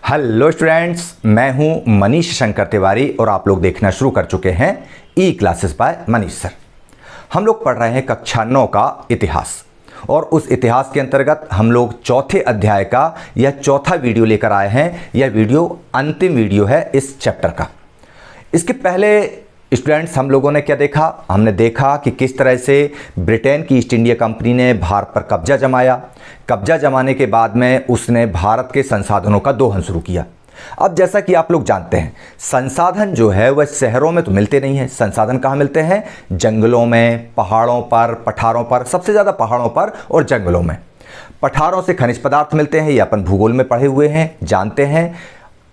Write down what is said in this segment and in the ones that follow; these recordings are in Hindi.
हेलो स्टूडेंट्स, मैं हूं मनीष शंकर तिवारी और आप लोग देखना शुरू कर चुके हैं ई क्लासेस बाय मनीष सर। हम लोग पढ़ रहे हैं कक्षा 9 का इतिहास और उस इतिहास के अंतर्गत हम लोग चौथे अध्याय का यह चौथा वीडियो लेकर आए हैं। यह वीडियो अंतिम वीडियो है इस चैप्टर का। इसके पहले स्टूडेंट्स हम लोगों ने क्या देखा? हमने देखा कि किस तरह से ब्रिटेन की ईस्ट इंडिया कंपनी ने भारत पर कब्जा जमाया। कब्जा जमाने के बाद में उसने भारत के संसाधनों का दोहन शुरू किया। अब जैसा कि आप लोग जानते हैं, संसाधन जो है वह शहरों में तो मिलते नहीं हैं। संसाधन कहाँ मिलते हैं? जंगलों में, पहाड़ों पर, पठारों पर, सबसे ज़्यादा पहाड़ों पर और जंगलों में। पठारों से खनिज पदार्थ मिलते हैं, ये अपन भूगोल में पढ़े हुए हैं, जानते हैं।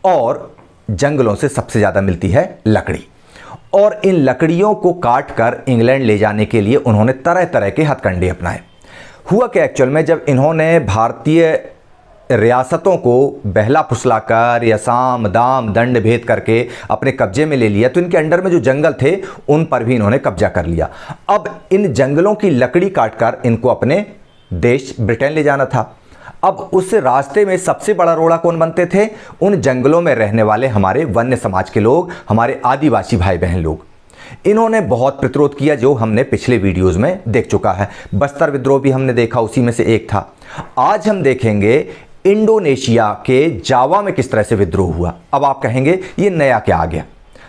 और जंगलों से सबसे ज़्यादा मिलती है लकड़ी। और इन लकड़ियों को काट कर इंग्लैंड ले जाने के लिए उन्होंने तरह तरह के हथकंडे अपनाए। हुआ कि एक्चुअल में जब इन्होंने भारतीय रियासतों को बहला फुसलाकर या साम दाम दंड भेद करके अपने कब्जे में ले लिया, तो इनके अंडर में जो जंगल थे उन पर भी इन्होंने कब्जा कर लिया। अब इन जंगलों की लकड़ी काटकर इनको अपने देश ब्रिटेन ले जाना था। अब उस रास्ते में सबसे बड़ा रोड़ा कौन बनते थे? उन जंगलों में रहने वाले हमारे वन्य समाज के लोग, हमारे आदिवासी भाई बहन लोग। इन्होंने बहुत प्रतिरोध किया, जो हमने पिछले वीडियोस में देख चुका है। बस्तर विद्रोह भी हमने देखा, उसी में से एक था। आज हम देखेंगे इंडोनेशिया के जावा में किस तरह से विद्रोह हुआ। अब आप कहेंगे ये नया क्या आ गया?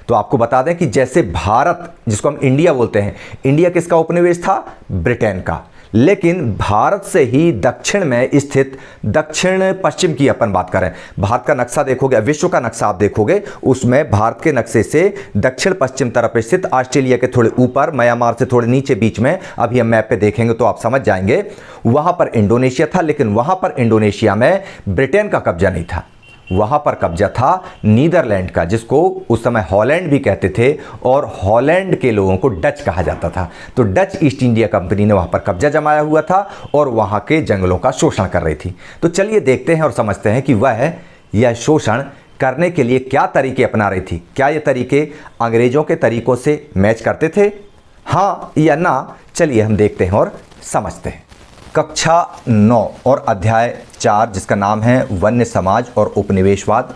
तो आपको बता दें कि जैसे भारत, जिसको हम इंडिया बोलते हैं, इंडिया किसका उपनिवेश था? ब्रिटेन का। लेकिन भारत से ही दक्षिण में स्थित, दक्षिण पश्चिम की अपन बात करें, भारत का नक्शा देखोगे, विश्व का नक्शा आप देखोगे, उसमें भारत के नक्शे से दक्षिण पश्चिम तरफ स्थित ऑस्ट्रेलिया के थोड़े ऊपर, म्यांमार से थोड़े नीचे बीच में, अभी हम मैप पे देखेंगे तो आप समझ जाएंगे, वहां पर इंडोनेशिया था। लेकिन वहां पर इंडोनेशिया में ब्रिटेन का कब्जा नहीं था, वहां पर कब्जा था नीदरलैंड का, जिसको उस समय हॉलैंड भी कहते थे और हॉलैंड के लोगों को डच कहा जाता था। तो डच ईस्ट इंडिया कंपनी ने वहां पर कब्जा जमाया हुआ था और वहां के जंगलों का शोषण कर रही थी। तो चलिए देखते हैं और समझते हैं कि वह यह शोषण करने के लिए क्या तरीके अपना रही थी। क्या ये तरीके अंग्रेजों के तरीकों से मैच करते थे, हाँ या ना? चलिए हम देखते हैं और समझते हैं। कक्षा 9 और अध्याय 4, जिसका नाम है वन्य समाज और उपनिवेशवाद,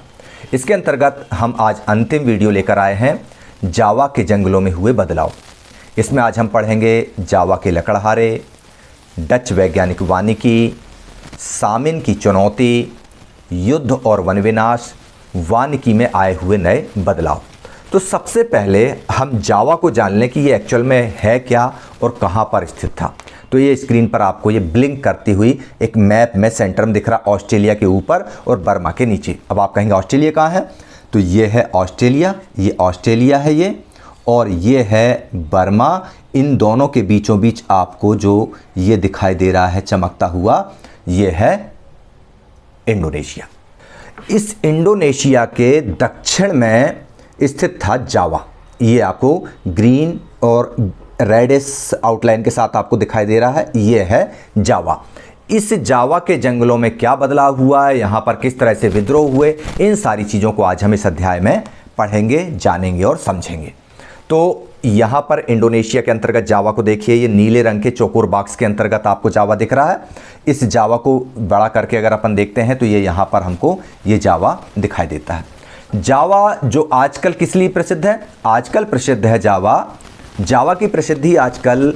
इसके अंतर्गत हम आज अंतिम वीडियो लेकर आए हैं, जावा के जंगलों में हुए बदलाव। इसमें आज हम पढ़ेंगे जावा के लकड़हारे, डच वैज्ञानिक वानिकी, सामिन की चुनौती, युद्ध और वन विनाश, वानिकी में आए हुए नए बदलाव। तो सबसे पहले हम जावा को जान लें कि ये एक्चुअल में है क्या और कहाँ पर स्थित था। तो ये स्क्रीन पर आपको ये ब्लिंक करती हुई एक मैप में सेंटर में दिख रहा, ऑस्ट्रेलिया के ऊपर और बर्मा के नीचे। अब आप कहेंगे ऑस्ट्रेलिया कहाँ है? तो ये है ऑस्ट्रेलिया, ये ऑस्ट्रेलिया है ये, और ये है बर्मा। इन दोनों के बीचों बीच आपको जो ये दिखाई दे रहा है चमकता हुआ, ये है इंडोनेशिया। इस इंडोनेशिया के दक्षिण में स्थित था जावा। ये आपको ग्रीन और रेडिश आउटलाइन के साथ आपको दिखाई दे रहा है, ये है जावा। इस जावा के जंगलों में क्या बदलाव हुआ है, यहाँ पर किस तरह से विद्रोह हुए, इन सारी चीज़ों को आज हम इस अध्याय में पढ़ेंगे, जानेंगे और समझेंगे। तो यहाँ पर इंडोनेशिया के अंतर्गत जावा को देखिए, ये नीले रंग के चौकोर बॉक्स के अंतर्गत आपको जावा दिख रहा है। इस जावा को बड़ा करके अगर अपन देखते हैं तो ये यहाँ पर हमको ये जावा दिखाई देता है। जावा जो आजकल किस लिए प्रसिद्ध है? आजकल प्रसिद्ध है जावा की प्रसिद्धि आजकल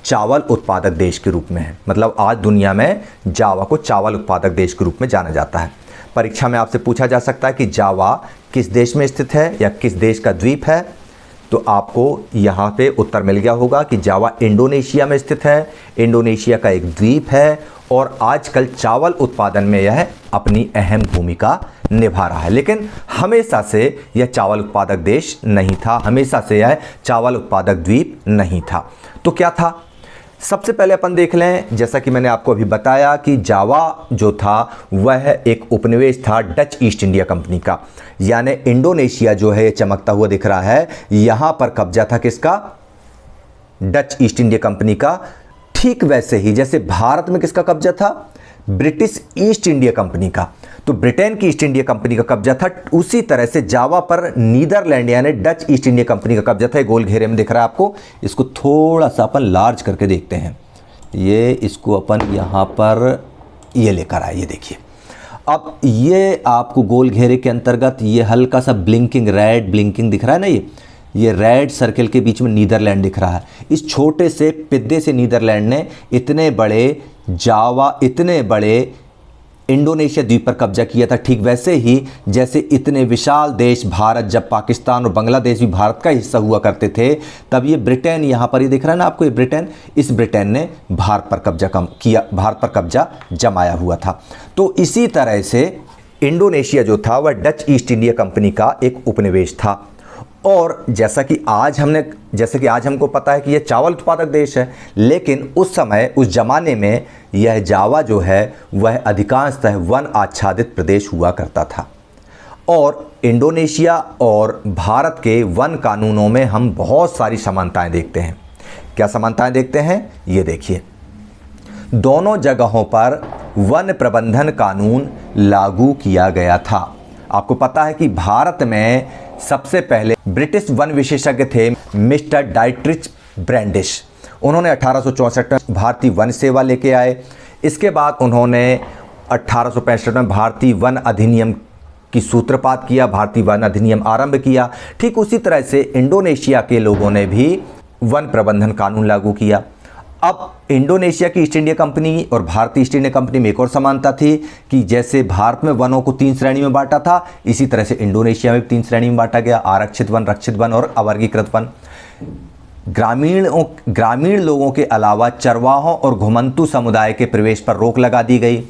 चावल उत्पादक देश के रूप में है। मतलब आज दुनिया में जावा को चावल उत्पादक देश के रूप में जाना जाता है। परीक्षा में आपसे पूछा जा सकता है कि जावा किस देश में स्थित है या किस देश का द्वीप है, तो आपको यहाँ पे उत्तर मिल गया होगा कि जावा इंडोनेशिया में स्थित है, इंडोनेशिया का एक द्वीप है और आजकल चावल उत्पादन में यह अपनी अहम भूमिका निभा रहा है। लेकिन हमेशा से यह चावल उत्पादक देश नहीं था, हमेशा से यह चावल उत्पादक द्वीप नहीं था। तो क्या था? सबसे पहले अपन देख लें, जैसा कि मैंने आपको अभी बताया कि जावा जो था वह एक उपनिवेश था डच ईस्ट इंडिया कंपनी का। यानी इंडोनेशिया जो है ये चमकता हुआ दिख रहा है, यहाँ पर कब्जा था किसका? डच ईस्ट इंडिया कंपनी का। ठीक वैसे ही जैसे भारत में किसका कब्जा था? ब्रिटिश ईस्ट इंडिया कंपनी का। तो ब्रिटेन की ईस्ट इंडिया कंपनी का कब्जा था, उसी तरह से जावा पर नीदरलैंड यानी डच ईस्ट इंडिया कंपनी का कब्जा था। गोल घेरे में दिख रहा है आपको, इसको थोड़ा सा अपन लार्ज करके देखते हैं। ये इसको अपन यहाँ पर ये लेकर आए, ये देखिए। अब ये आपको गोल घेरे के अंतर्गत ये हल्का सा ब्लिंकिंग रेड ब्लिंकिंग दिख रहा है ना, ये रेड सर्कल के बीच में नीदरलैंड दिख रहा है। इस छोटे से पिद्दे से नीदरलैंड ने इतने बड़े इंडोनेशिया द्वीप पर कब्जा किया था। ठीक वैसे ही जैसे इतने विशाल देश भारत, जब पाकिस्तान और बांग्लादेश भी भारत का हिस्सा हुआ करते थे, तब ये ब्रिटेन, यहाँ पर ये दिख रहा है ना आपको, ये ब्रिटेन, इस ब्रिटेन ने भारत पर कब्जा जमाया हुआ था। तो इसी तरह से इंडोनेशिया जो था वह डच ईस्ट इंडिया कंपनी का एक उपनिवेश था। और जैसा कि आज हमको पता है कि यह चावल उत्पादक देश है, लेकिन उस समय, उस ज़माने में यह जावा जो है वह अधिकांशतः वन आच्छादित प्रदेश हुआ करता था। और इंडोनेशिया और भारत के वन कानूनों में हम बहुत सारी समानताएं देखते हैं। क्या समानताएं देखते हैं, ये देखिए। दोनों जगहों पर वन प्रबंधन कानून लागू किया गया था। आपको पता है कि भारत में सबसे पहले ब्रिटिश वन विशेषज्ञ थे मिस्टर डाइट्रिच ब्रैंडिश। उन्होंने 1864 में भारतीय वन सेवा लेके आए। इसके बाद उन्होंने 1865 में भारतीय वन अधिनियम की सूत्रपात किया, भारतीय वन अधिनियम आरंभ किया। ठीक उसी तरह से इंडोनेशिया के लोगों ने भी वन प्रबंधन कानून लागू किया। अब इंडोनेशिया की ईस्ट इंडिया कंपनी और भारतीय ईस्ट इंडिया कंपनी में एक और समानता थी कि जैसे भारत में वनों को 3 श्रेणी में बांटा था, इसी तरह से इंडोनेशिया में 3 श्रेणी में बांटा गया, आरक्षित वन, रक्षित वन और अवर्गीकृत वन। ग्रामीण लोगों के अलावा चरवाहों और घुमंतू समुदाय के प्रवेश पर रोक लगा दी गई।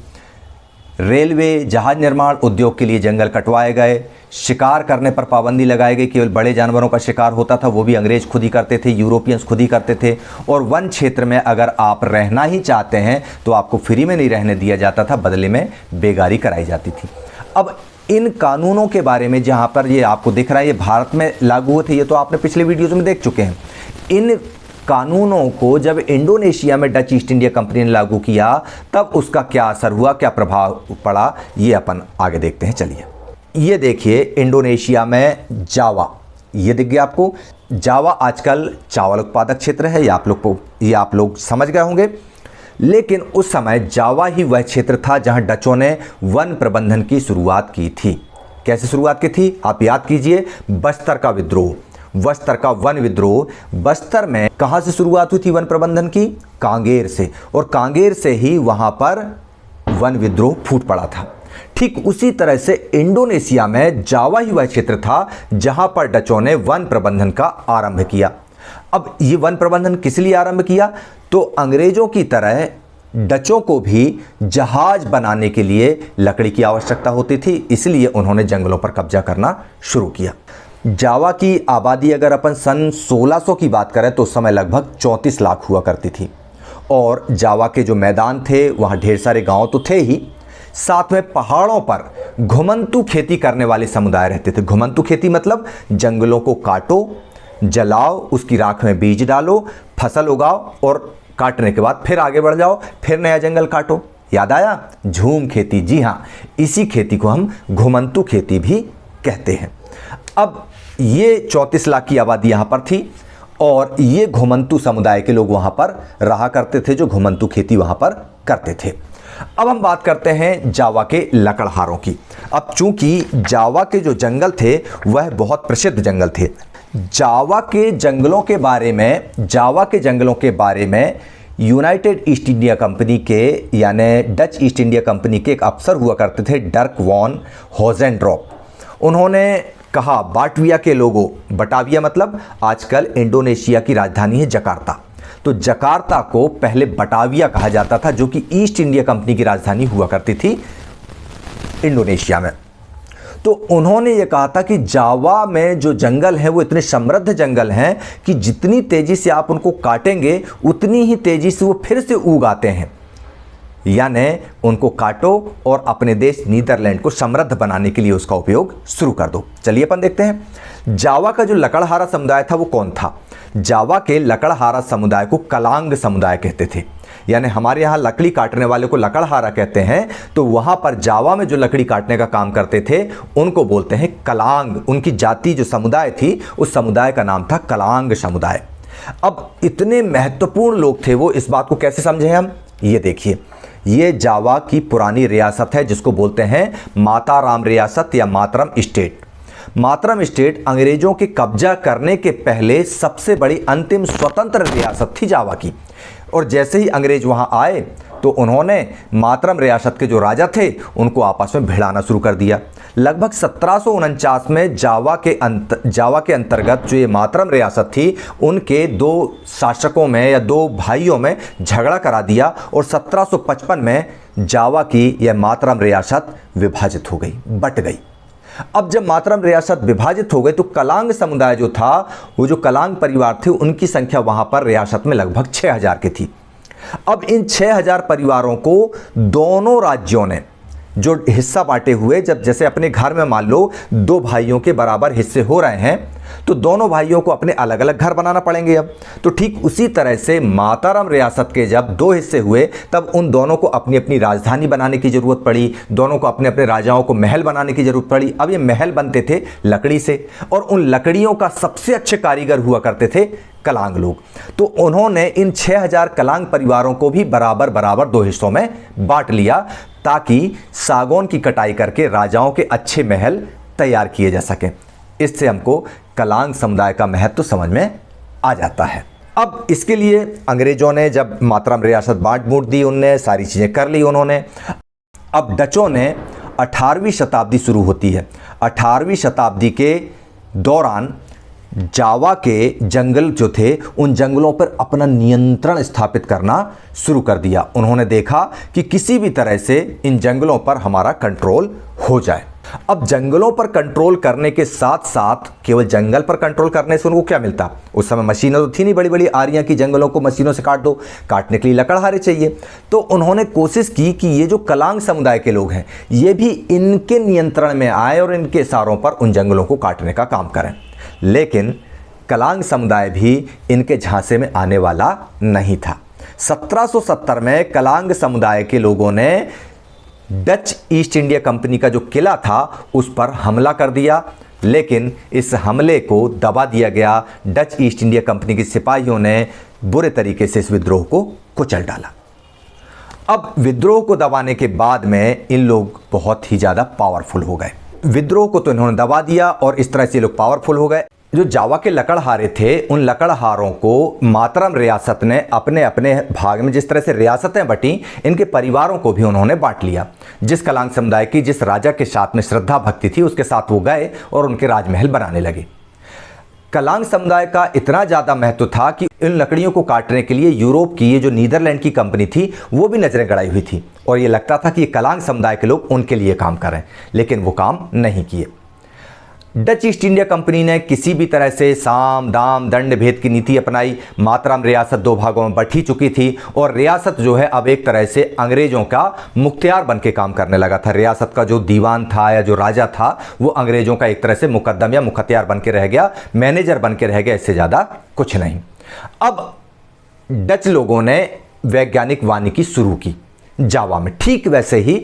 रेलवे, जहाज निर्माण उद्योग के लिए जंगल कटवाए गए। शिकार करने पर पाबंदी लगाई गई। केवल बड़े जानवरों का शिकार होता था, वो भी अंग्रेज खुद ही करते थे, यूरोपियंस खुद ही करते थे। और वन क्षेत्र में अगर आप रहना ही चाहते हैं तो आपको फ्री में नहीं रहने दिया जाता था, बदले में बेगारी कराई जाती थी। अब इन कानूनों के बारे में, जहाँ पर ये आपको दिख रहा है ये भारत में लागू हुए थे, ये तो आपने पिछले वीडियोज़ में देख चुके हैं। इन कानूनों को जब इंडोनेशिया में डच ईस्ट इंडिया कंपनी ने लागू किया, तब उसका क्या असर हुआ, क्या प्रभाव पड़ा, ये अपन आगे देखते हैं। चलिए, ये देखिए इंडोनेशिया में जावा, ये दिख गया आपको। जावा आजकल चावल उत्पादक क्षेत्र है, ये आप लोग समझ गए होंगे। लेकिन उस समय जावा ही वह क्षेत्र था जहां डचों ने वन प्रबंधन की शुरुआत की थी। कैसे शुरुआत की थी, आप याद कीजिए, बस्तर का विद्रोह, बस्तर का वन विद्रोह। बस्तर में कहां से शुरुआत हुई थी वन प्रबंधन की, कांगेर से, और कांगेर से ही वहां पर वन विद्रोह फूट पड़ा था। ठीक उसी तरह से इंडोनेशिया में जावा ही वह क्षेत्र था जहां पर डचों ने वन प्रबंधन का आरंभ किया। अब ये वन प्रबंधन किस लिए आरंभ किया, तो अंग्रेजों की तरह डचों को भी जहाज बनाने के लिए लकड़ी की आवश्यकता होती थी, इसलिए उन्होंने जंगलों पर कब्जा करना शुरू किया। जावा की आबादी अगर अपन सन 1600 की बात करें तो उस समय लगभग 34 लाख हुआ करती थी। और जावा के जो मैदान थे वहाँ ढेर सारे गांव तो थे ही, साथ में पहाड़ों पर घुमंतू खेती करने वाले समुदाय रहते थे। घुमंतू खेती मतलब जंगलों को काटो, जलाओ, उसकी राख में बीज डालो, फसल उगाओ और काटने के बाद फिर आगे बढ़ जाओ, फिर नया जंगल काटो। याद आया, झूम खेती। जी हाँ, इसी खेती को हम घुमंतू खेती भी कहते हैं। अब ये 34 लाख की आबादी यहाँ पर थी और ये घुमंतू समुदाय के लोग वहाँ पर रहा करते थे, जो घुमंतू खेती वहाँ पर करते थे। अब हम बात करते हैं जावा के लकड़हारों की। अब चूंकि जावा के जो जंगल थे वह बहुत प्रसिद्ध जंगल थे। जावा के जंगलों के बारे में यूनाइटेड ईस्ट इंडिया कंपनी के, यानी डच ईस्ट इंडिया कंपनी के एक अफसर हुआ करते थे, डर्क वॉन होजेनड्रॉप। उन्होंने कहा, बाटविया के लोगों, बटाविया मतलब आजकल इंडोनेशिया की राजधानी है जकार्ता, तो जकार्ता को पहले बटाविया कहा जाता था, जो कि ईस्ट इंडिया कंपनी की राजधानी हुआ करती थी इंडोनेशिया में। तो उन्होंने ये कहा था कि जावा में जो जंगल है वो इतने समृद्ध जंगल हैं कि जितनी तेजी से आप उनको काटेंगे उतनी ही तेजी से वो फिर से उग आते हैं। यानी उनको काटो और अपने देश नीदरलैंड को समृद्ध बनाने के लिए उसका उपयोग शुरू कर दो। चलिए अपन देखते हैं जावा का जो लकड़हारा समुदाय था वो कौन था। जावा के लकड़हारा समुदाय को कलांग समुदाय कहते थे। यानी हमारे यहाँ लकड़ी काटने वाले को लकड़हारा कहते हैं, तो वहाँ पर जावा में जो लकड़ी काटने का काम करते थे उनको बोलते हैं कलांग। उनकी जाति जो समुदाय थी उस समुदाय का नाम था कलांग समुदाय। अब इतने महत्वपूर्ण लोग थे वो, इस बात को कैसे समझे हम, ये देखिए, ये जावा की पुरानी रियासत है जिसको बोलते हैं माताराम रियासत या मातरम स्टेट। मातरम स्टेट अंग्रेजों के कब्जा करने के पहले सबसे बड़ी अंतिम स्वतंत्र रियासत थी जावा की। और जैसे ही अंग्रेज वहां आए तो उन्होंने मातरम रियासत के जो राजा थे उनको आपस में भिड़ाना शुरू कर दिया। लगभग 1749 में जावा के अंतर्गत जो ये मातरम रियासत थी उनके दो शासकों में या दो भाइयों में झगड़ा करा दिया और 1755 में जावा की यह मातरम रियासत विभाजित हो गई, बट गई। अब जब मातरम रियासत विभाजित हो गई तो कलांग समुदाय जो था, वो जो कलांग परिवार थे, उनकी संख्या वहां पर रियासत में लगभग 6000 की थी। अब इन 6000 परिवारों को दोनों राज्यों ने जो हिस्सा बांटे हुए, जब जैसे अपने घर में मान लो दो भाइयों के बराबर हिस्से हो रहे हैं तो दोनों भाइयों को अपने अलग अलग घर बनाना पड़ेंगे। अब तो ठीक उसी तरह से माताराम रियासत के जब दो हिस्से हुए तब उन दोनों को अपनी अपनी राजधानी बनाने की ज़रूरत पड़ी, दोनों को अपने अपने राजाओं को महल बनाने की ज़रूरत पड़ी। अब ये महल बनते थे लकड़ी से और उन लकड़ियों का सबसे अच्छे कारीगर हुआ करते थे कलांग लोग। तो उन्होंने इन 6000 कलांग परिवारों को भी बराबर बराबर दो हिस्सों में बांट लिया ताकि सागौन की कटाई करके राजाओं के अच्छे महल तैयार किए जा सकें। इससे हमको कलांग समुदाय का महत्व समझ में आ जाता है। अब इसके लिए अंग्रेजों ने जब मातरम रियासत बांट बूट दी, उनने सारी चीज़ें कर ली उन्होंने। अब डचों ने 18वीं शताब्दी शुरू होती है। 18वीं शताब्दी के दौरान जावा के जंगल जो थे उन जंगलों पर अपना नियंत्रण स्थापित करना शुरू कर दिया। उन्होंने देखा कि किसी भी तरह से इन जंगलों पर हमारा कंट्रोल हो जाए। अब जंगलों पर कंट्रोल करने के साथ साथ केवल जंगल पर कंट्रोल करने से उनको क्या मिलता, उस समय मशीनें तो थी नहीं बड़ी बड़ी आरियां की जंगलों को मशीनों से काट दो, काटने के लिए लकड़हारे चाहिए। तो उन्होंने कोशिश की कि ये जो कलांग समुदाय के लोग हैं ये भी इनके नियंत्रण में आए और इनके इशारों पर उन जंगलों को काटने का काम करें। लेकिन कलांग समुदाय भी इनके झांसे में आने वाला नहीं था। 1770 में कलांग समुदाय के लोगों ने डच ईस्ट इंडिया कंपनी का जो किला था उस पर हमला कर दिया, लेकिन इस हमले को दबा दिया गया। डच ईस्ट इंडिया कंपनी के सिपाहियों ने बुरे तरीके से इस विद्रोह को कुचल डाला। अब विद्रोह को दबाने के बाद में इन लोग बहुत ही ज़्यादा पावरफुल हो गए। विद्रोह को तो इन्होंने दबा दिया और इस तरह से लोग पावरफुल हो गए। जो जावा के लकड़हारे थे उन लकड़हारों को मातरम रियासत ने अपने अपने भाग में, जिस तरह से रियासतें बटी, इनके परिवारों को भी उन्होंने बांट लिया। जिस कलांग समुदाय की जिस राजा के साथ में श्रद्धा भक्ति थी उसके साथ वो गए और उनके राजमहल बनाने लगे। कलांग समुदाय का इतना ज़्यादा महत्व था कि इन लकड़ियों को काटने के लिए यूरोप की ये जो नीदरलैंड की कंपनी थी वो भी नजरें गड़ाई हुई थी और ये लगता था कि ये कलांग समुदाय के लोग उनके लिए काम करें, लेकिन वो काम नहीं किए। डच ईस्ट इंडिया कंपनी ने किसी भी तरह से साम दाम दंड भेद की नीति अपनाई। मातरम रियासत दो भागों में बंट ही चुकी थी और रियासत जो है अब एक तरह से अंग्रेजों का मुख्तियार बन के काम करने लगा था। रियासत का जो दीवान था या जो राजा था वो अंग्रेजों का एक तरह से मुकद्दम या मुख्तियार बन के रह गया, मैनेजर बन के रह गया, इससे ज़्यादा कुछ नहीं। अब डच लोगों ने वैज्ञानिक वानिकी शुरू की जावा में, ठीक वैसे ही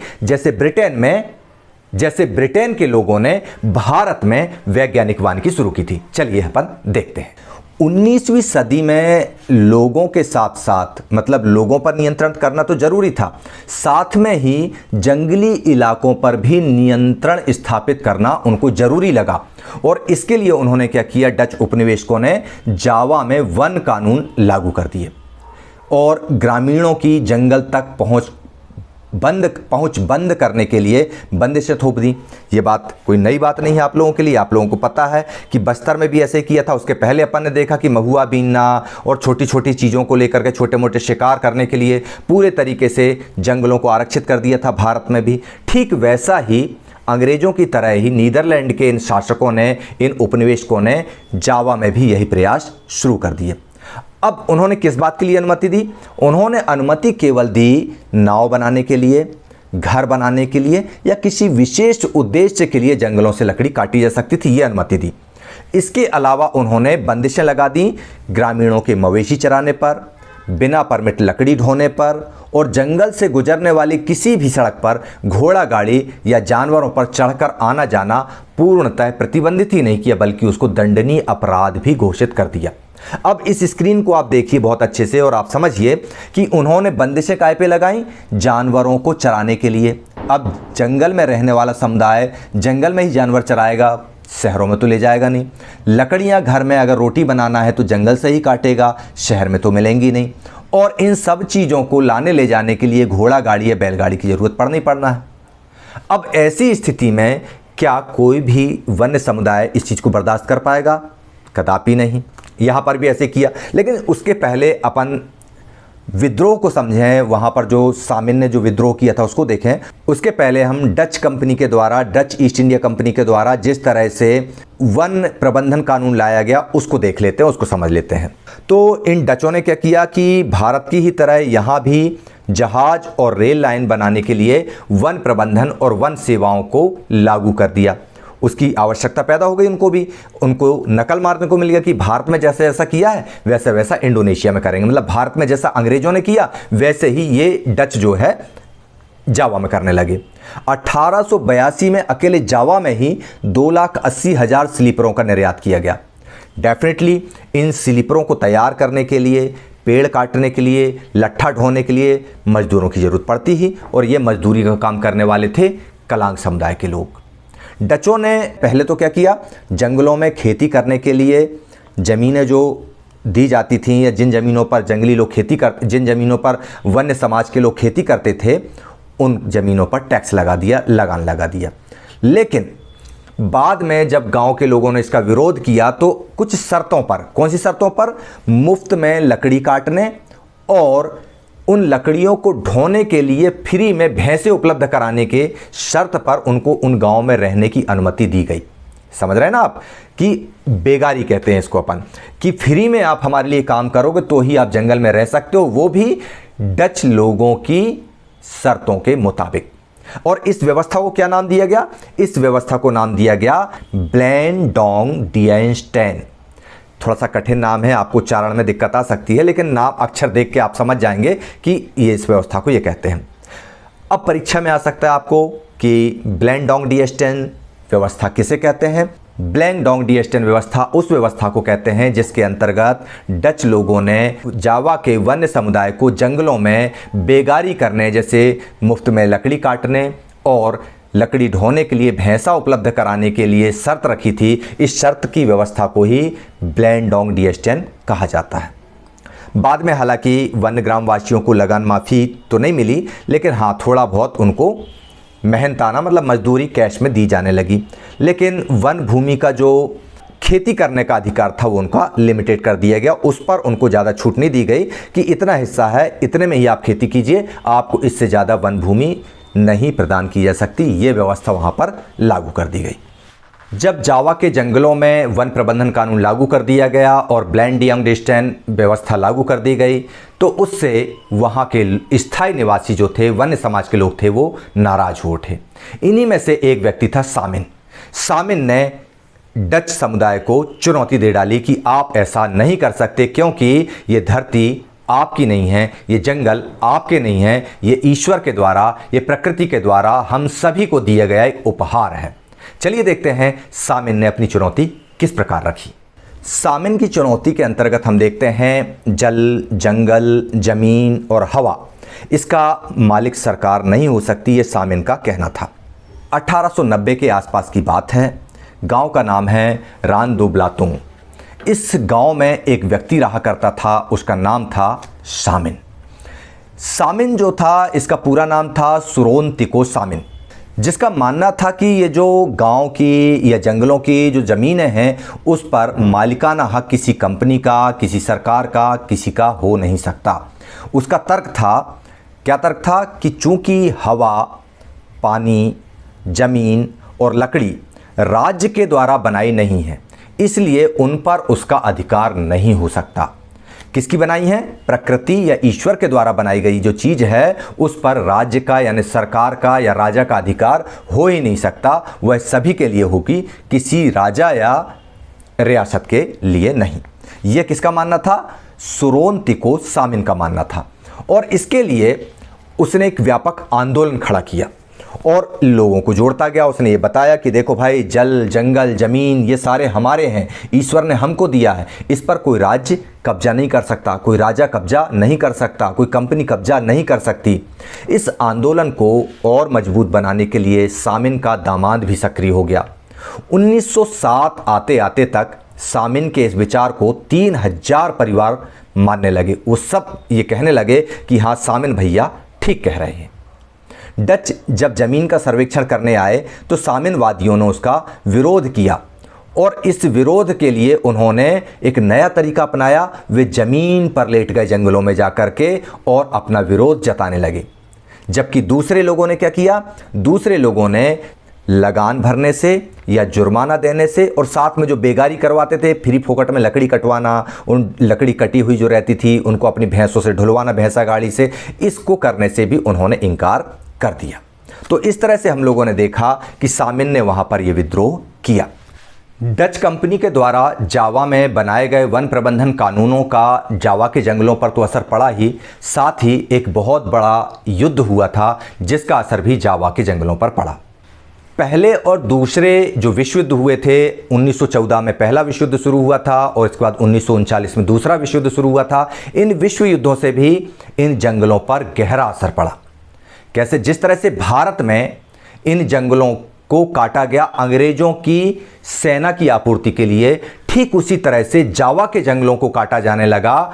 जैसे ब्रिटेन के लोगों ने भारत में वैज्ञानिक वानिकी शुरू की थी। चलिए अपन देखते हैं। 19वीं सदी में लोगों के साथ साथ, मतलब लोगों पर नियंत्रण करना तो जरूरी था, साथ में ही जंगली इलाकों पर भी नियंत्रण स्थापित करना उनको जरूरी लगा। और इसके लिए उन्होंने क्या किया, डच उपनिवेशकों ने जावा में वन कानून लागू कर दिए और ग्रामीणों की जंगल तक पहुंच बंद करने के लिए बंदिशें थोप दी। ये बात कोई नई बात नहीं है आप लोगों के लिए, आप लोगों को पता है कि बस्तर में भी ऐसे किया था। उसके पहले अपन ने देखा कि महुआ बीनना और छोटी छोटी चीज़ों को लेकर के छोटे मोटे शिकार करने के लिए पूरे तरीके से जंगलों को आरक्षित कर दिया था भारत में भी। ठीक वैसा ही अंग्रेज़ों की तरह ही नीदरलैंड के इन शासकों ने, इन उपनिवेशकों ने जावा में भी यही प्रयास शुरू कर दिए। अब उन्होंने किस बात के लिए अनुमति दी? उन्होंने अनुमति केवल दी नाव बनाने के लिए, घर बनाने के लिए या किसी विशेष उद्देश्य के लिए जंगलों से लकड़ी काटी जा सकती थी, ये अनुमति दी। इसके अलावा उन्होंने बंदिशें लगा दी ग्रामीणों के मवेशी चराने पर, बिना परमिट लकड़ी ढोने पर और जंगल से गुजरने वाली किसी भी सड़क पर घोड़ा गाड़ी या जानवरों पर चढ़कर आना जाना पूर्णतः प्रतिबंधित ही नहीं किया बल्कि उसको दंडनीय अपराध भी घोषित कर दिया। अब इस स्क्रीन को आप देखिए बहुत अच्छे से और आप समझिए कि उन्होंने बंदिशें काय पे लगाई, जानवरों को चराने के लिए। अब जंगल में रहने वाला समुदाय जंगल में ही जानवर चराएगा, शहरों में तो ले जाएगा नहीं। लकड़ियां घर में अगर रोटी बनाना है तो जंगल से ही काटेगा, शहर में तो मिलेंगी नहीं। और इन सब चीज़ों को लाने ले जाने के लिए घोड़ा गाड़ी या बैलगाड़ी की ज़रूरत पड़ना है। अब ऐसी स्थिति में क्या कोई भी वन्य समुदाय इस चीज़ को बर्दाश्त कर पाएगा? कदापि नहीं। यहाँ पर भी ऐसे किया, लेकिन उसके पहले अपन विद्रोह को समझें। वहाँ पर जो सामिन ने जो विद्रोह किया था उसको देखें। उसके पहले हम डच कंपनी के द्वारा, डच ईस्ट इंडिया कंपनी के द्वारा जिस तरह से वन प्रबंधन कानून लाया गया उसको देख लेते हैं, उसको समझ लेते हैं। तो इन डचों ने क्या किया कि भारत की ही तरह यहाँ भी जहाज और रेल लाइन बनाने के लिए वन प्रबंधन और वन सेवाओं को लागू कर दिया। उसकी आवश्यकता पैदा हो गई उनको नकल मारने को मिल गया कि भारत में जैसे ऐसा किया है वैसा वैसा इंडोनेशिया में करेंगे। मतलब भारत में जैसा अंग्रेजों ने किया वैसे ही ये डच जो है जावा में करने लगे। 1882 में अकेले जावा में ही 2,80,000 स्लीपरों का निर्यात किया गया। डेफिनेटली इन स्लीपरों को तैयार करने के लिए, पेड़ काटने के लिए, लट्ठा ढोने के लिए मजदूरों की ज़रूरत पड़ती ही, और ये मजदूरी का काम करने वाले थे कलांग समुदाय के लोग। डचों ने पहले तो क्या किया, जंगलों में खेती करने के लिए ज़मीनें जो दी जाती थीं या जिन ज़मीनों पर जंगली लोग जिन ज़मीनों पर वन्य समाज के लोग खेती करते थे उन ज़मीनों पर टैक्स लगान लगा दिया। लेकिन बाद में जब गांव के लोगों ने इसका विरोध किया तो कुछ शर्तों पर, कौन सी शर्तों पर? मुफ्त में लकड़ी काटने और उन लकड़ियों को ढोने के लिए फ्री में भैंसे उपलब्ध कराने के शर्त पर उनको उन गांव में रहने की अनुमति दी गई। समझ रहे हैं ना आप कि बेगारी कहते हैं इसको अपन, कि फ्री में आप हमारे लिए काम करोगे तो ही आप जंगल में रह सकते हो, वो भी डच लोगों की शर्तों के मुताबिक। और इस व्यवस्था को क्या नाम दिया गया? इस व्यवस्था को नाम दिया गया ब्लेंडोंगडियनस्टेन। थोड़ा सा कठिन नाम है, आपको उच्चारण में दिक्कत आ सकती है, लेकिन नाम अक्षर देख के आप समझ जाएंगे कि ये इस व्यवस्था को ये कहते हैं। अब परीक्षा में आ सकता है आपको कि ब्लेंडोंगडियनस्टेन व्यवस्था किसे कहते हैं? ब्लेंडोंगडियनस्टेन व्यवस्था उस व्यवस्था को कहते हैं जिसके अंतर्गत डच लोगों ने जावा के वन्य समुदाय को जंगलों में बेगारी करने, जैसे मुफ्त में लकड़ी काटने और लकड़ी ढोने के लिए भैंसा उपलब्ध कराने के लिए शर्त रखी थी। इस शर्त की व्यवस्था को ही ब्लेंडोंगडियनस्टेन कहा जाता है। बाद में हालांकि वन्य ग्रामवासियों को लगान माफ़ी तो नहीं मिली, लेकिन हाँ थोड़ा बहुत उनको मेहनताना मतलब मजदूरी कैश में दी जाने लगी। लेकिन वन भूमि का जो खेती करने का अधिकार था वो उनका लिमिटेड कर दिया गया। उस पर उनको ज़्यादा छूट नहीं दी गई कि इतना हिस्सा है, इतने में ही आप खेती कीजिए, आपको इससे ज़्यादा वन भूमि नहीं प्रदान की जा सकती। ये व्यवस्था वहाँ पर लागू कर दी गई। जब जावा के जंगलों में वन प्रबंधन कानून लागू कर दिया गया और ब्लेंडोंगडियनस्टेन व्यवस्था लागू कर दी गई तो उससे वहाँ के स्थायी निवासी जो थे, वन्य समाज के लोग थे, वो नाराज हो उठे। इन्हीं में से एक व्यक्ति था सामिन। सामिन ने डच समुदाय को चुनौती दे डाली कि आप ऐसा नहीं कर सकते, क्योंकि ये धरती आपकी नहीं है, ये जंगल आपके नहीं है, ये ईश्वर के द्वारा, ये प्रकृति के द्वारा हम सभी को दिया गया एक उपहार है। चलिए देखते हैं सामिन ने अपनी चुनौती किस प्रकार रखी। सामिन की चुनौती के अंतर्गत हम देखते हैं जल, जंगल, जमीन और हवा, इसका मालिक सरकार नहीं हो सकती, ये सामिन का कहना था। 1890 के आसपास की बात है। गांव का नाम है रानदोब्लातुंग। इस गांव में एक व्यक्ति रहा करता था, उसका नाम था सामिन। सामिन जो था, इसका पूरा नाम था सुरोनतिको सामिन, जिसका मानना था कि ये जो गांव की या जंगलों की जो ज़मीनें हैं उस पर मालिकाना हक किसी कंपनी का, किसी सरकार का, किसी का हो नहीं सकता। उसका तर्क था, क्या तर्क था? कि चूंकि हवा, पानी, ज़मीन और लकड़ी राज्य के द्वारा बनाई नहीं है, इसलिए उन पर उसका अधिकार नहीं हो सकता। किसकी बनाई है? प्रकृति या ईश्वर के द्वारा बनाई गई जो चीज़ है उस पर राज्य का यानी सरकार का या राजा का अधिकार हो ही नहीं सकता। वह सभी के लिए होगी, किसी राजा या रियासत के लिए नहीं। यह किसका मानना था? सुरोनतिको सामिन का मानना था। और इसके लिए उसने एक व्यापक आंदोलन खड़ा किया और लोगों को जोड़ता गया। उसने ये बताया कि देखो भाई, जल, जंगल, ज़मीन ये सारे हमारे हैं, ईश्वर ने हमको दिया है, इस पर कोई राज्य कब्जा नहीं कर सकता, कोई राजा कब्जा नहीं कर सकता, कोई कंपनी कब्जा नहीं कर सकती। इस आंदोलन को और मजबूत बनाने के लिए सामिन का दामाद भी सक्रिय हो गया। 1907 आते आते तक सामिन के इस विचार को 3000 परिवार मानने लगे। वो सब ये कहने लगे कि हाँ, सामिन भैया ठीक कह रहे हैं। डच जब ज़मीन का सर्वेक्षण करने आए तो सामिनवादियों ने उसका विरोध किया और इस विरोध के लिए उन्होंने एक नया तरीका अपनाया। वे ज़मीन पर लेट गए जंगलों में जाकर के और अपना विरोध जताने लगे। जबकि दूसरे लोगों ने क्या किया? दूसरे लोगों ने लगान भरने से या जुर्माना देने से और साथ में जो बेगारी करवाते थे, फ्री फोकट में लकड़ी कटवाना, उन लकड़ी कटी हुई जो रहती थी उनको अपनी भैंसों से ढुलवाना, भैंसा गाड़ी से, इसको करने से भी उन्होंने इनकार कर दिया। तो इस तरह से हम लोगों ने देखा कि सामिन ने वहाँ पर यह विद्रोह किया। डच कंपनी के द्वारा जावा में बनाए गए वन प्रबंधन कानूनों का जावा के जंगलों पर तो असर पड़ा ही, साथ ही एक बहुत बड़ा युद्ध हुआ था जिसका असर भी जावा के जंगलों पर पड़ा। पहले और दूसरे जो विश्व युद्ध हुए थे, 1914 में पहला विश्व युद्ध शुरू हुआ था और इसके बाद 1939 में दूसरा विश्व युद्ध शुरू हुआ था। इन विश्व युद्धों से भी इन जंगलों पर गहरा असर पड़ा। कैसे? जिस तरह से भारत में इन जंगलों को काटा गया अंग्रेजों की सेना की आपूर्ति के लिए, ठीक उसी तरह से जावा के जंगलों को काटा जाने लगा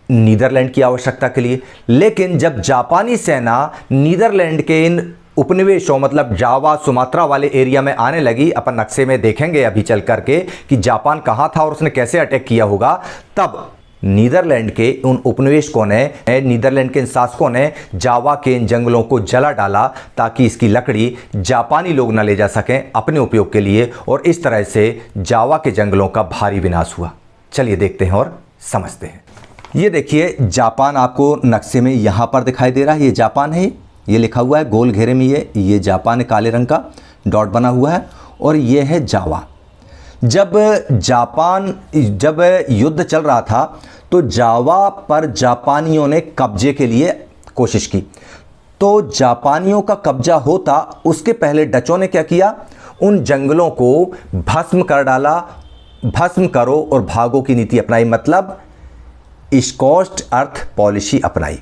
नीदरलैंड की आवश्यकता के लिए। लेकिन जब जापानी सेना नीदरलैंड के इन उपनिवेशों मतलब जावा, सुमात्रा वाले एरिया में आने लगी, अपन नक्शे में देखेंगे अभी चल करके कि जापान कहाँ था और उसने कैसे अटैक किया होगा, तब नीदरलैंड के उन उपनिवेशकों ने, नीदरलैंड के इन शासकों ने जावा के इन जंगलों को जला डाला ताकि इसकी लकड़ी जापानी लोग न ले जा सकें अपने उपयोग के लिए, और इस तरह से जावा के जंगलों का भारी विनाश हुआ। चलिए देखते हैं और समझते हैं। ये देखिए, जापान आपको नक्शे में यहाँ पर दिखाई दे रहा है। ये जापान है, ये लिखा हुआ है गोल घेरे में, ये जापान है, काले रंग का डॉट बना हुआ है, और ये है जावा। जब युद्ध चल रहा था तो जावा पर जापानियों ने कब्जे के लिए कोशिश की। तो जापानियों का कब्जा होता उसके पहले डचों ने क्या किया? उन जंगलों को भस्म कर डाला। भस्म करो और भागो की नीति अपनाई, मतलब स्कॉच्ड अर्थ पॉलिसी अपनाई।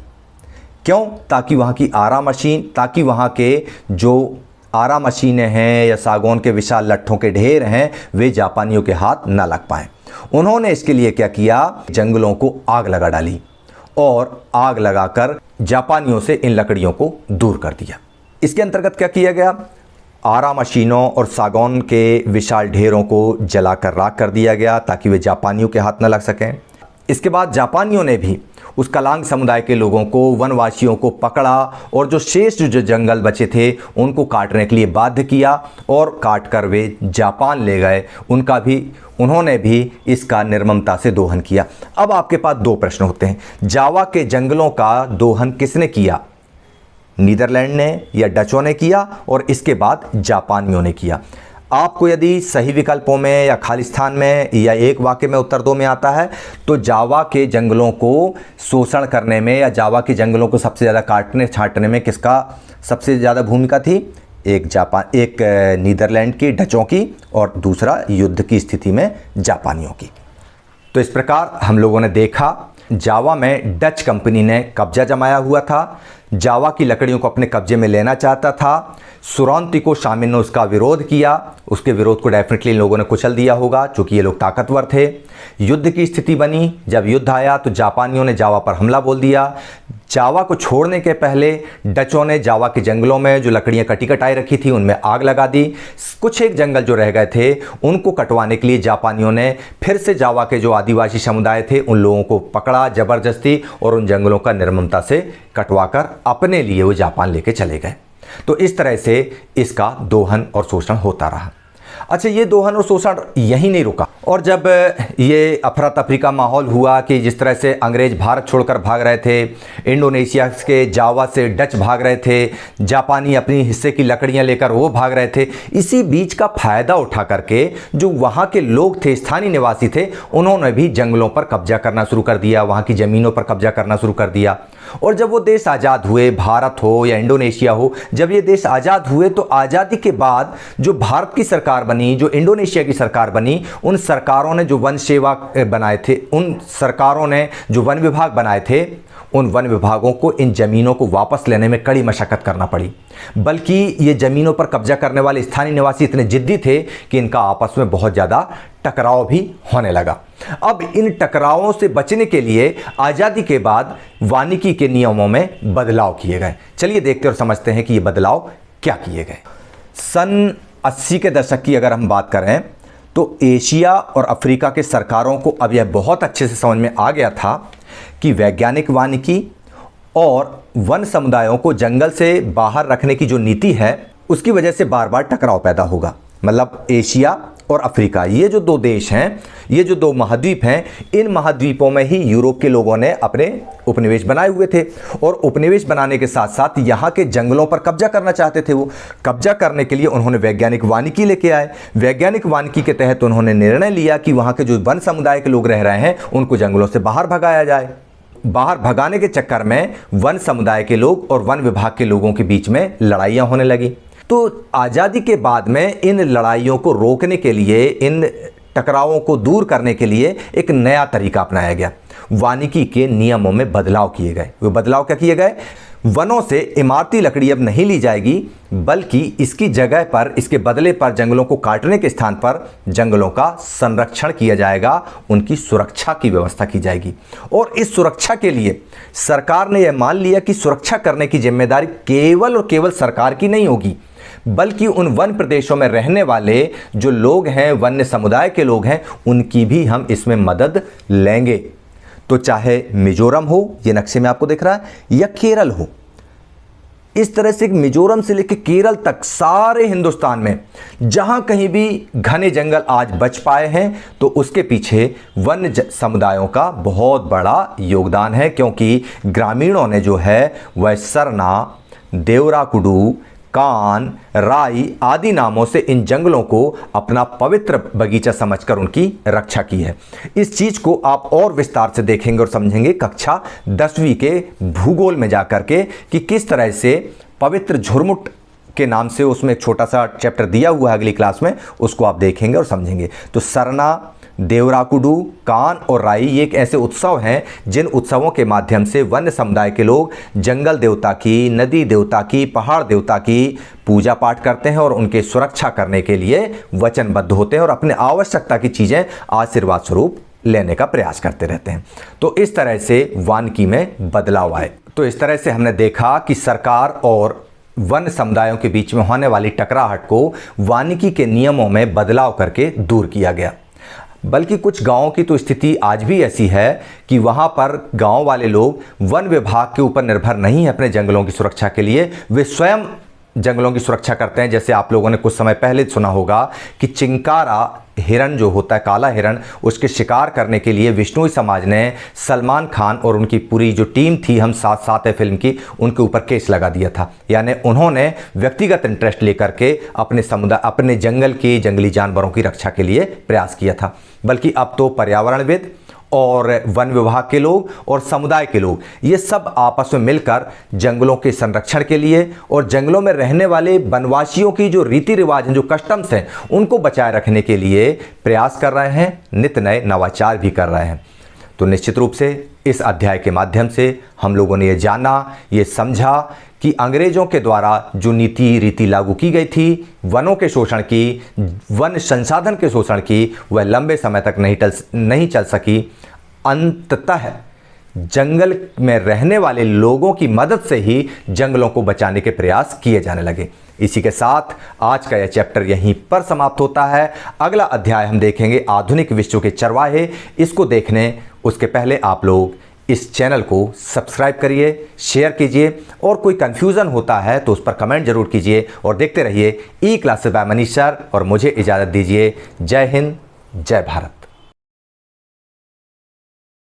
क्यों? ताकि वहाँ की आरा मशीन, ताकि वहाँ के जो आरा मशीनें हैं या सागौन के विशाल लट्ठों के ढेर हैं, वे जापानियों के हाथ न लग पाएं। उन्होंने इसके लिए क्या किया? जंगलों को आग लगा डाली और आग लगाकर जापानियों से इन लकड़ियों को दूर कर दिया। इसके अंतर्गत क्या किया गया? आरा मशीनों और सागौन के विशाल ढेरों को जलाकर राख कर दिया गया ताकि वे जापानियों के हाथ न लग सकें। इसके बाद जापानियों ने भी उस कलांग समुदाय के लोगों को, वनवासियों को पकड़ा और जो शेष जो जंगल बचे थे उनको काटने के लिए बाध्य किया और काट कर वे जापान ले गए। उन्होंने भी इसका निर्ममता से दोहन किया। अब आपके पास दो प्रश्न होते हैं, जावा के जंगलों का दोहन किसने किया? नीदरलैंड ने या डचों ने किया, और इसके बाद जापानियों ने किया। आपको यदि सही विकल्पों में या खालिस्तान में या एक वाक्य में उत्तर दो में आता है तो जावा के जंगलों को शोषण करने में या जावा के जंगलों को सबसे ज़्यादा काटने छांटने में किसका सबसे ज़्यादा भूमिका थी? एक नीदरलैंड की, डचों की, और दूसरा युद्ध की स्थिति में जापानियों की। तो इस प्रकार हम लोगों ने देखा जावा में डच कंपनी ने कब्जा जमाया हुआ था, जावा की लकड़ियों को अपने कब्जे में लेना चाहता था। सुरौंती को सामिन ने उसका विरोध किया, उसके विरोध को डेफिनेटली इन लोगों ने कुचल दिया होगा क्योंकि ये लोग ताकतवर थे। युद्ध की स्थिति बनी, जब युद्ध आया तो जापानियों ने जावा पर हमला बोल दिया। जावा को छोड़ने के पहले डचों ने जावा के जंगलों में जो लकड़ियां कटी कटाई रखी थी उनमें आग लगा दी। कुछ एक जंगल जो रह गए थे उनको कटवाने के लिए जापानियों ने फिर से जावा के जो आदिवासी समुदाय थे उन लोगों को पकड़ा जबरदस्ती और उन जंगलों का निर्ममता से कटवाकर अपने लिए वो जापान लेके चले गए। तो इस तरह से इसका दोहन और शोषण होता रहा। अच्छा, ये दोहन और शोषण यही नहीं रुका, और जब ये अफरा तफरी का माहौल हुआ कि जिस तरह से अंग्रेज भारत छोड़कर भाग रहे थे, इंडोनेशिया के जावा से डच भाग रहे थे, जापानी अपनी हिस्से की लकड़ियां लेकर वो भाग रहे थे, इसी बीच का फायदा उठा करके जो वहाँ के लोग थे, स्थानीय निवासी थे, उन्होंने भी जंगलों पर कब्जा करना शुरू कर दिया, वहाँ की ज़मीनों पर कब्जा करना शुरू कर दिया। और जब वो देश आज़ाद हुए, भारत हो या इंडोनेशिया हो, जब ये देश आज़ाद हुए तो आज़ादी के बाद जो भारत की सरकार बनी, जो इंडोनेशिया की सरकार बनी, उन सरकारों ने जो वन सेवा बनाए थे, उन सरकारों ने जो वन विभाग बनाए थे, उन वन विभागों को इन ज़मीनों को वापस लेने में कड़ी मशक्क़त करना पड़ी। बल्कि ये ज़मीनों पर कब्जा करने वाले स्थानीय निवासी इतने जिद्दी थे कि इनका आपस में बहुत ज़्यादा टकराव भी होने लगा। अब इन टकरावों से बचने के लिए आज़ादी के बाद वानिकी के नियमों में बदलाव किए गए। चलिए देखते और समझते हैं कि ये बदलाव क्या किए गए। सन 80 के दशक की अगर हम बात करें तो एशिया और अफ्रीका के सरकारों को अब यह बहुत अच्छे से समझ में आ गया था कि वैज्ञानिक वानिकी और वन समुदायों को जंगल से बाहर रखने की जो नीति है, उसकी वजह से बार बार टकराव पैदा होगा। मतलब एशिया और अफ्रीका, ये जो दो देश हैं, ये जो दो महाद्वीप हैं, इन महाद्वीपों में ही यूरोप के लोगों ने अपने उपनिवेश बनाए हुए थे, और उपनिवेश बनाने के साथ साथ यहाँ के जंगलों पर कब्जा करना चाहते थे। वो कब्जा करने के लिए उन्होंने वैज्ञानिक वानिकी लेके आए। वैज्ञानिक वानिकी के तहत उन्होंने निर्णय लिया कि वहाँ के जो वन समुदाय के लोग रह रहे हैं, उनको जंगलों से बाहर भगाया जाए। बाहर भगाने के चक्कर में वन समुदाय के लोग और वन विभाग के लोगों के बीच में लड़ाइयाँ होने लगी। तो आज़ादी के बाद में इन लड़ाइयों को रोकने के लिए, इन टकरावों को दूर करने के लिए एक नया तरीका अपनाया गया। वानिकी के नियमों में बदलाव किए गए। वो बदलाव क्या किए गए? वनों से इमारती लकड़ी अब नहीं ली जाएगी, बल्कि इसकी जगह पर, इसके बदले पर जंगलों को काटने के स्थान पर जंगलों का संरक्षण किया जाएगा, उनकी सुरक्षा की व्यवस्था की जाएगी। और इस सुरक्षा के लिए सरकार ने यह मान लिया कि सुरक्षा करने की जिम्मेदारी केवल और केवल सरकार की नहीं होगी, बल्कि उन वन प्रदेशों में रहने वाले जो लोग हैं, वन्य समुदाय के लोग हैं, उनकी भी हम इसमें मदद लेंगे। तो चाहे मिजोरम हो, ये नक्शे में आपको दिख रहा है, या केरल हो, इस तरह से मिजोरम से लेकर केरल तक सारे हिंदुस्तान में जहां कहीं भी घने जंगल आज बच पाए हैं, तो उसके पीछे वन्य समुदायों का बहुत बड़ा योगदान है। क्योंकि ग्रामीणों ने जो है वह सरना, देवराकुडू, कान, राई आदि नामों से इन जंगलों को अपना पवित्र बगीचा समझकर उनकी रक्षा की है। इस चीज़ को आप और विस्तार से देखेंगे और समझेंगे कक्षा 10वीं के भूगोल में जाकर के, कि किस तरह से पवित्र झुरमुट के नाम से उसमें एक छोटा सा चैप्टर दिया हुआ है, अगली क्लास में उसको आप देखेंगे और समझेंगे। तो सरना, देवराकुडू, कान और राई ये एक ऐसे उत्सव हैं जिन उत्सवों के माध्यम से वन्य समुदाय के लोग जंगल देवता की, नदी देवता की, पहाड़ देवता की पूजा पाठ करते हैं और उनके सुरक्षा करने के लिए वचनबद्ध होते हैं और अपने आवश्यकता की चीज़ें आशीर्वाद स्वरूप लेने का प्रयास करते रहते हैं। तो इस तरह से वानिकी में बदलाव आए। तो इस तरह से हमने देखा कि सरकार और वन समुदायों के बीच में होने वाली टकराहट को वानिकी के नियमों में बदलाव करके दूर किया गया। बल्कि कुछ गांवों की तो स्थिति आज भी ऐसी है कि वहां पर गांव वाले लोग वन विभाग के ऊपर निर्भर नहीं है अपने जंगलों की सुरक्षा के लिए, वे स्वयं जंगलों की सुरक्षा करते हैं। जैसे आप लोगों ने कुछ समय पहले सुना होगा कि चिंकारा हिरण जो होता है, काला हिरण, उसके शिकार करने के लिए विष्णुई समाज ने सलमान खान और उनकी पूरी जो टीम थी, हम साथ साथ है फिल्म की, उनके ऊपर केस लगा दिया था। यानी उन्होंने व्यक्तिगत इंटरेस्ट लेकर के अपने समुदाय, अपने जंगल की, जंगली जानवरों की रक्षा के लिए प्रयास किया था। बल्कि अब तो पर्यावरणविद और वन विभाग के लोग और समुदाय के लोग, ये सब आपस में मिलकर जंगलों के संरक्षण के लिए और जंगलों में रहने वाले वनवासियों की जो रीति रिवाज हैं, जो कस्टम्स हैं, उनको बचाए रखने के लिए प्रयास कर रहे हैं, नित नए नवाचार भी कर रहे हैं। तो निश्चित रूप से इस अध्याय के माध्यम से हम लोगों ने ये जाना, ये समझा कि अंग्रेज़ों के द्वारा जो नीति रीति लागू की गई थी वनों के शोषण की, वन संसाधन के शोषण की, वह लंबे समय तक नहीं चल सकी। अंततः जंगल में रहने वाले लोगों की मदद से ही जंगलों को बचाने के प्रयास किए जाने लगे। इसी के साथ आज का यह चैप्टर यहीं पर समाप्त होता है। अगला अध्याय हम देखेंगे आधुनिक विश्व के चरवाहे। इसको देखने उसके पहले आप लोग इस चैनल को सब्सक्राइब करिए, शेयर कीजिए और कोई कंफ्यूजन होता है तो उस पर कमेंट जरूर कीजिए और देखते रहिए ई क्लासेस बाय मनीष सर और मुझे इजाज़त दीजिए। जय हिंद, जय भारत।